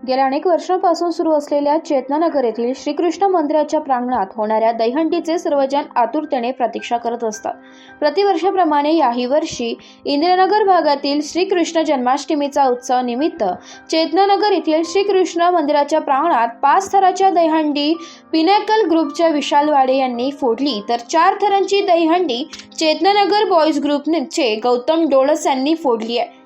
गेल्या अनेक वर्षांपासून सुरू असलेल्या चेतनानगर येथील श्रीकृष्ण मंदिराच्या प्रांगणात होणाऱ्या दहीहंडीचे सर्वजण आतुरतेने प्रतीक्षा करत असतात. प्रतिवर्षाप्रमाणे याही वर्षी इंदिरानगर भागातील श्रीकृष्ण जन्माष्टमीचा उत्सव निमित्त चेतनानगर येथील श्रीकृष्ण मंदिराच्या प्रांगणात 5 थराच्या दहीहंडी पिनॅकल ग्रुपच्या विशाल वाडे यांनी फोडली, तर 4 थरांची दहीहंडी चेतनानगर बॉयज ग्रुपचे गौतम डोळस यांनी फोडली आहे.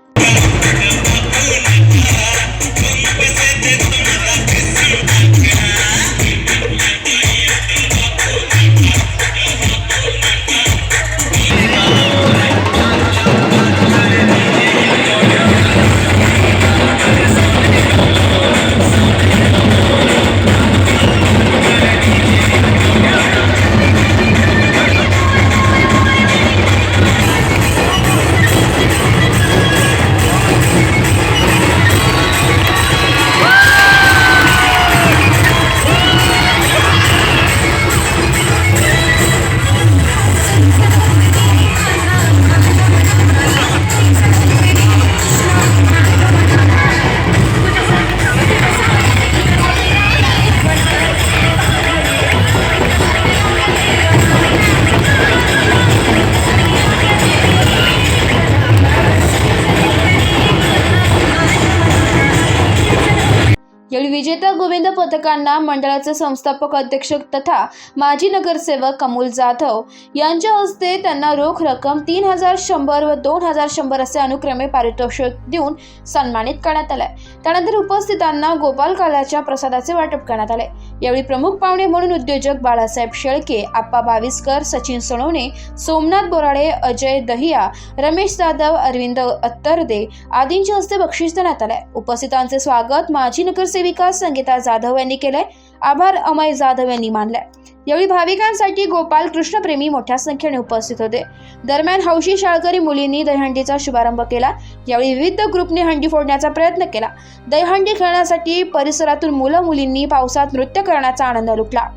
यावेळी विजेता गोविंद पथकांना मंडळाचे संस्थापक अध्यक्ष तथा माजी नगरसेवक अमोल जाधव यांच्या हस्ते त्यांना रोख रक्कम 3,100 व 2,100 असे अनुक्रमे पारितोषिक देऊन सन्मानित करण्यात आले. त्यानंतर उपस्थितांना गोपाल काल्याच्या प्रसादाचे वाटप करण्यात आले. यावेळी प्रमुख पाहुणे म्हणून उद्योजक बाळासाहेब शेळके, आप्पा बाविस्कर, सचिन सोनवणे, सोमनाथ बोराडे, अजय दहिया, रमेश जाधव, अरविंद अत्तरदे आदींच्या हस्ते बक्षीस देण्यात आले. उपस्थितांचे स्वागत माजी नगरसेविका संगीता जाधव यांनी केले. आभार अमय जाधव यांनी मानले. यावेळी भाविकांसाठी गोपाल कृष्णप्रेमी मोठ्या संख्येने उपस्थित होते. दरम्यान हौशी शाळकरी मुलींनी दहीहंडीचा शुभारंभ केला. यावेळी विविध ग्रुपने हंडी फोडण्याचा प्रयत्न केला. दहीहंडी खेळण्यासाठी परिसरातून मुलं मुलींनी पावसात नृत्य करण्याचा आनंद लुटला.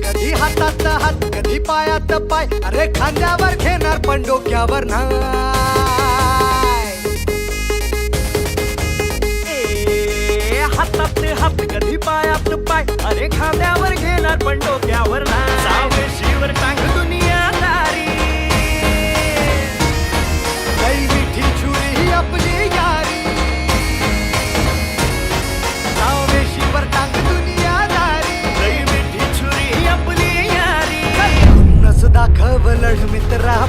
कधी हातात हात कधी पायात पाय, अरे खांद्यावर घेणार पण डोक्यावर नाही. हातात हात कधी पायात पाय, अरे खांद्यावर घेणार पण डोक्यावर नाही. सावशीवर टांग दुनियादारी, लई मिठी छुरी ही आपली यारी. सावशीवर टांग दुनियादारी, लई मिठी छुरी ही आपली यारी. दाखवलं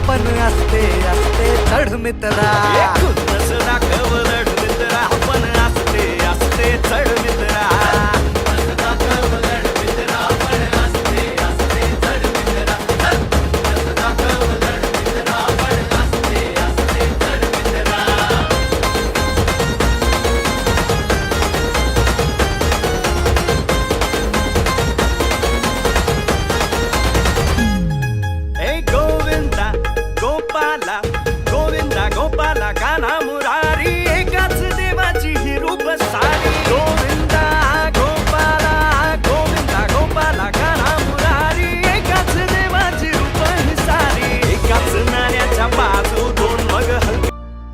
पण असते असते चढ मित्रा खुन्नस दाखव लढ मित्रा पण असते असते चढ मित्रा गोपाला गाना मुरारी एकाच देवाची ही रूप सारी गोविंदा गोपाला गाना मुरारी एकाच देवाची रूप ही सारी एकाच नाण्याच्या बाजू दोन मग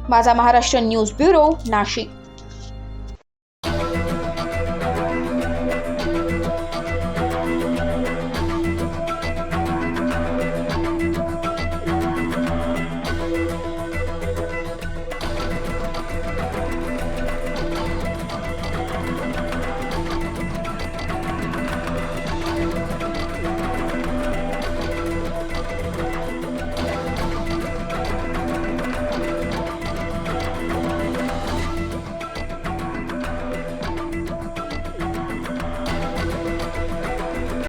माझा महाराष्ट्र न्यूज ब्युरो नाशिक.